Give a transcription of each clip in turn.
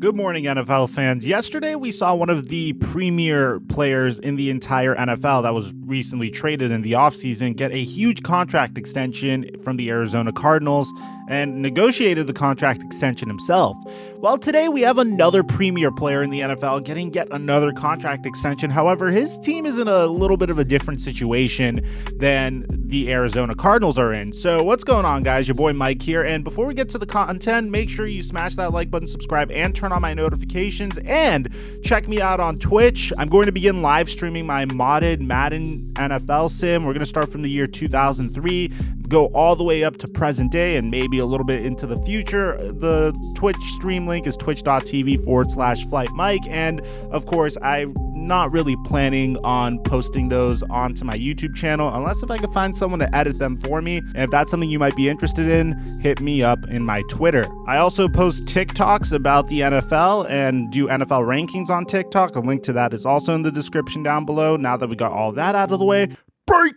Good morning, NFL fans. Yesterday, we saw one of the premier players in the entire NFL that was recently traded in the offseason get a huge contract extension from the Arizona Cardinals and negotiated the contract extension himself. Well, today we have another premier player in the NFL getting yet another contract extension. However, his team is in a little bit of a different situation than the Arizona Cardinals are in. So what's going on, guys? Your boy Mike here. And before we get to the content, make sure you smash that like button, subscribe, and turn on my notifications, and check me out on Twitch. I'm going to begin live streaming my modded Madden NFL sim. We're going to start from the year 2003, go all the way up to present day, and maybe a little bit into the future. The Twitch stream link is twitch.tv/FlightMike, and of course, I'm not really planning on posting those onto my YouTube channel unless if I can find someone to edit them for me. And if that's something you might be interested in, hit me up in my Twitter. I also post TikToks about the NFL and do NFL rankings on TikTok. A link to that is also in the description down below. Now that we got all that out of the way, break!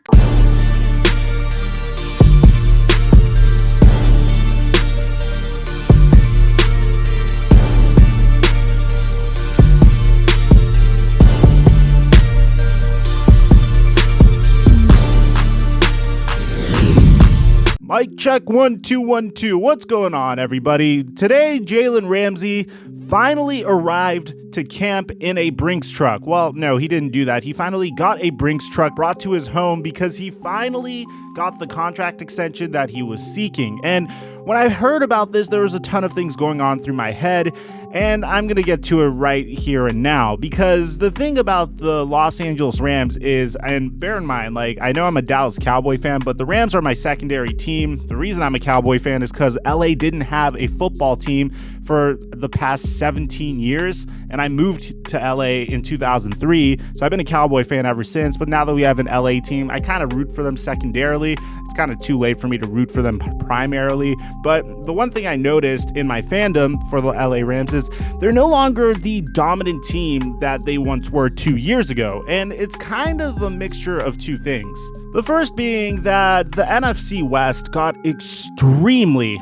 Mic check 1 2 1 2. What's going on, everybody? Today, Jalen Ramsey finally arrived to camp in a Brinks truck. Well, no, he didn't do that. He finally got a Brinks truck brought to his home because he finally got the contract extension that he was seeking. And when I heard about this, there was a ton of things going on through my head, and I'm going to get to it right here and now, because the thing about the Los Angeles Rams is, and bear in mind, like, I know I'm a Dallas Cowboy fan, but the Rams are my secondary team. The reason I'm a Cowboy fan is because LA didn't have a football team for the past 17 years, and I moved to LA in 2003, so I've been a Cowboy fan ever since. But now that we have an LA team, I kind of root for them secondarily. It's kind of too late for me to root for them primarily, but the one thing I noticed in my fandom for the LA Rams is they're no longer the dominant team that they once were 2 years ago, and it's kind of a mixture of two things. The first being that the NFC West got extremely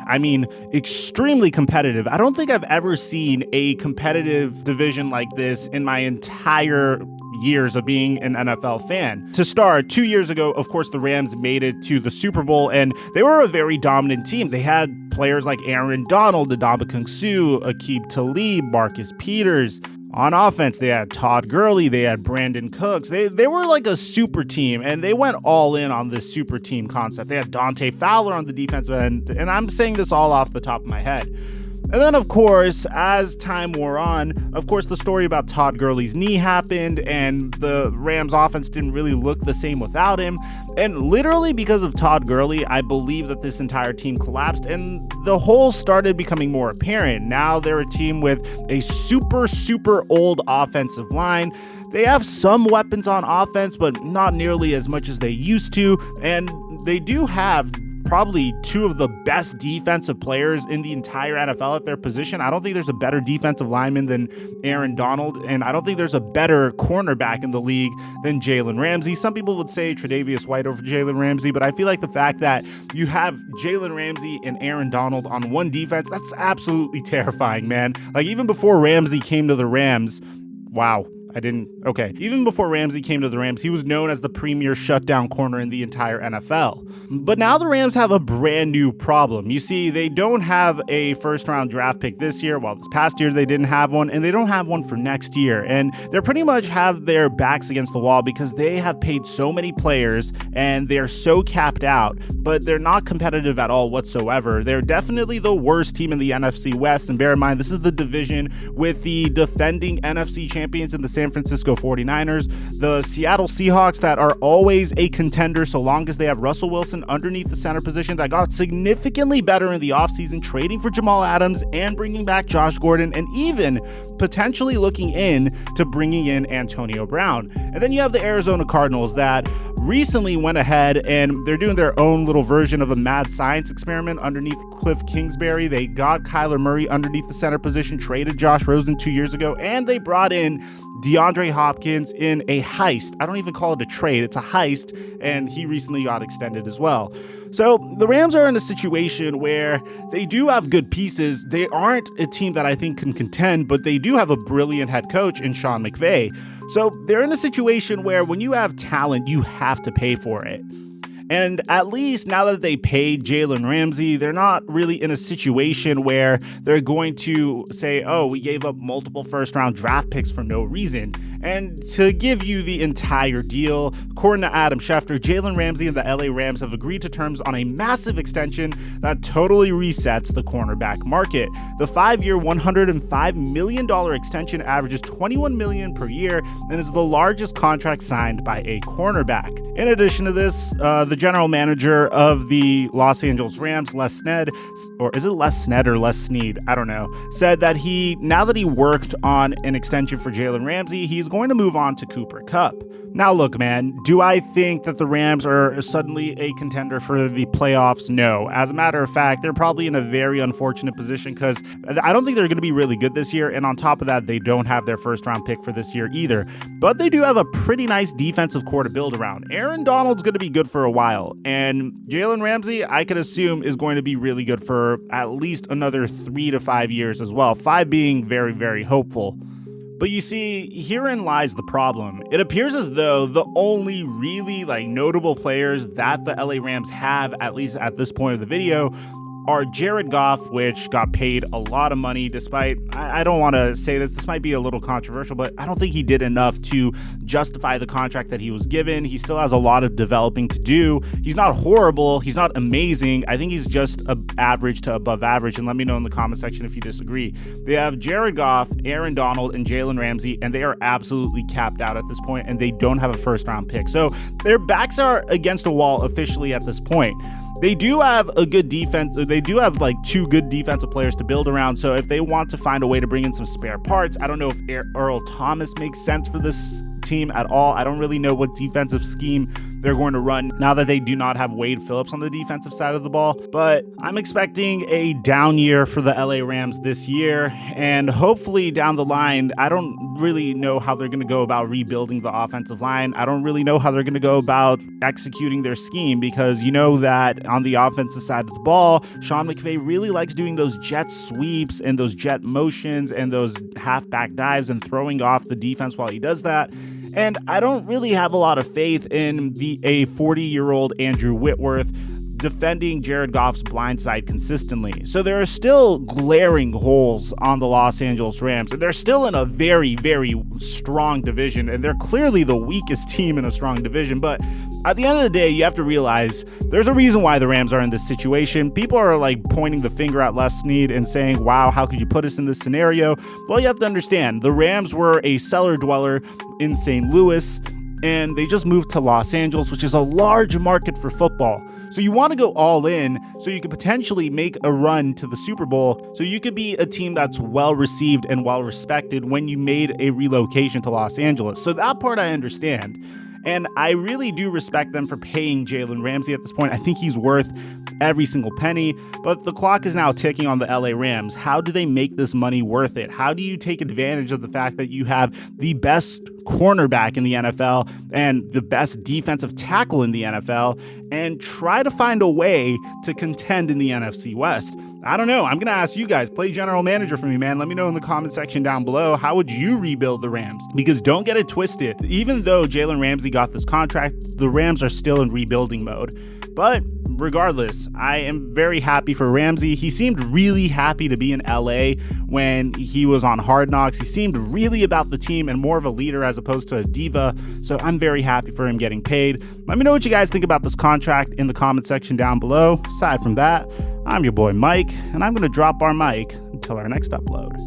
competitive. I don't think I've ever seen a competitive division like this in my entire years of being an NFL fan. To start, 2 years ago, of course, the Rams made it to the Super Bowl, and they were a very dominant team. They had players like Aaron Donald, Ndamukong Suh, Aqib Talib, Marcus Peters. On offense, they had Todd Gurley, they had Brandon Cooks. They were like a super team, and they went all in on this super team concept. They had Dante Fowler on the defensive end, and I'm saying this all off the top of my head. And then, of course, as time wore on, of course, the story about Todd Gurley's knee happened, and the Rams offense didn't really look the same without him. And literally because of Todd Gurley, I believe that this entire team collapsed, and the holes started becoming more apparent. Now they're a team with a super old offensive line. They have some weapons on offense, but not nearly as much as they used to. And they do have probably two of the best defensive players in the entire NFL at their position. I don't think there's a better defensive lineman than Aaron Donald, and I don't think there's a better cornerback in the league than Jalen Ramsey. Some people would say Tre'Davious White over Jalen Ramsey, but I feel like the fact that you have Jalen Ramsey and Aaron Donald on one defense, that's absolutely terrifying, man. Like, even before Ramsey came to the Rams, even before Ramsey came to the Rams, he was known as the premier shutdown corner in the entire NFL. But now the Rams have a brand new problem. You see, they don't have a first-round draft pick this year. Well, this past year they didn't have one, and they don't have one for next year. And they pretty much have their backs against the wall because they have paid so many players, and they're so capped out, but they're not competitive at all whatsoever. They're definitely the worst team in the NFC West, and bear in mind, this is the division with the defending NFC champions in the San Francisco 49ers, the Seattle Seahawks that are always a contender so long as they have Russell Wilson underneath the center position, that got significantly better in the offseason, trading for Jamal Adams and bringing back Josh Gordon, and even potentially looking in to bringing in Antonio Brown. And then you have the Arizona Cardinals that recently went ahead and they're doing their own little version of a mad science experiment underneath Cliff Kingsbury. They got Kyler Murray underneath the center position, traded Josh Rosen 2 years ago, and they brought in DeAndre Hopkins in a heist. I don't even call it a trade. It's a heist, and he recently got extended as well. So the Rams are in a situation where they do have good pieces. They aren't a team that I think can contend, but they do have a brilliant head coach in Sean McVay. So they're in a situation where when you have talent, you have to pay for it. And at least now that they paid Jalen Ramsey, they're not really in a situation where they're going to say, oh, we gave up multiple first-round draft picks for no reason. And to give you the entire deal, according to Adam Schefter, Jalen Ramsey and the LA Rams have agreed to terms on a massive extension that totally resets the cornerback market. The 5-year, $105 million extension averages $21 million per year and is the largest contract signed by a cornerback. In addition to this, the general manager of the Los Angeles Rams, Les Snead, or is it Les Snead or Les Snead? I don't know, said that now that he worked on an extension for Jalen Ramsey, he's going to move on to Cooper Kupp. Now, look, man, do I think that the Rams are suddenly a contender for the playoffs? No. As a matter of fact, they're probably in a very unfortunate position because I don't think they're going to be really good this year. And on top of that, they don't have their first round pick for this year either. But they do have a pretty nice defensive core to build around. Aaron Donald's going to be good for a while. And Jalen Ramsey, I could assume, is going to be really good for at least another 3 to 5 years as well. 5 being very, very hopeful. But you see, herein lies the problem. It appears as though the only really notable players that the LA Rams have, at least at this point of the video, are Jared Goff, which got paid a lot of money despite, I don't want to say this might be a little controversial, but I don't think he did enough to justify the contract that he was given. He still has a lot of developing to do. He's not horrible. He's not amazing. I think he's just average to above average, and let me know in the comment section if you disagree. They have Jared Goff, Aaron Donald, and Jalen Ramsey, and they are absolutely capped out at this point, and they don't have a first-round pick. So their backs are against a wall officially at this point. They do have a good defense. They do have 2 good defensive players to build around. So if they want to find a way to bring in some spare parts, I don't know if Earl Thomas makes sense for this team at all. I don't really know what defensive scheme they're going to run now that they do not have Wade Phillips on the defensive side of the ball. But I'm expecting a down year for the LA Rams this year. And hopefully down the line, I don't really know how they're going to go about rebuilding the offensive line. I don't really know how they're going to go about executing their scheme because you know that on the offensive side of the ball, Sean McVay really likes doing those jet sweeps and those jet motions and those halfback dives and throwing off the defense while he does that. And I don't really have a lot of faith in a 40-year-old Andrew Whitworth defending Jared Goff's blind side consistently. So there are still glaring holes on the Los Angeles Rams, and they're still in a very, very strong division, and they're clearly the weakest team in a strong division. But at the end of the day, you have to realize there's a reason why the Rams are in this situation. People are pointing the finger at Les Snead and saying, wow, how could you put us in this scenario? Well, you have to understand, the Rams were a cellar dweller in St. Louis, and they just moved to Los Angeles, which is a large market for football. So you want to go all in so you could potentially make a run to the Super Bowl, so you could be a team that's well received and well respected when you made a relocation to Los Angeles. So that part I understand. And I really do respect them for paying Jalen Ramsey at this point. I think he's worth every single penny, but the clock is now ticking on the LA Rams. How do they make this money worth it? How do you take advantage of the fact that you have the best cornerback in the NFL and the best defensive tackle in the NFL and try to find a way to contend in the NFC West? I don't know. I'm going to ask you guys, play general manager for me, man. Let me know in the comment section down below. How would you rebuild the Rams? Because don't get it twisted. Even though Jalen Ramsey got this contract, the Rams are still in rebuilding mode. But regardless, I am very happy for Ramsey. He seemed really happy to be in LA when he was on Hard Knocks. He seemed really about the team and more of a leader as opposed to a diva. So I'm very happy for him getting paid. Let me know what you guys think about this contract in the comment section down below. Aside from that, I'm your boy Mike, and I'm going to drop our mic until our next upload.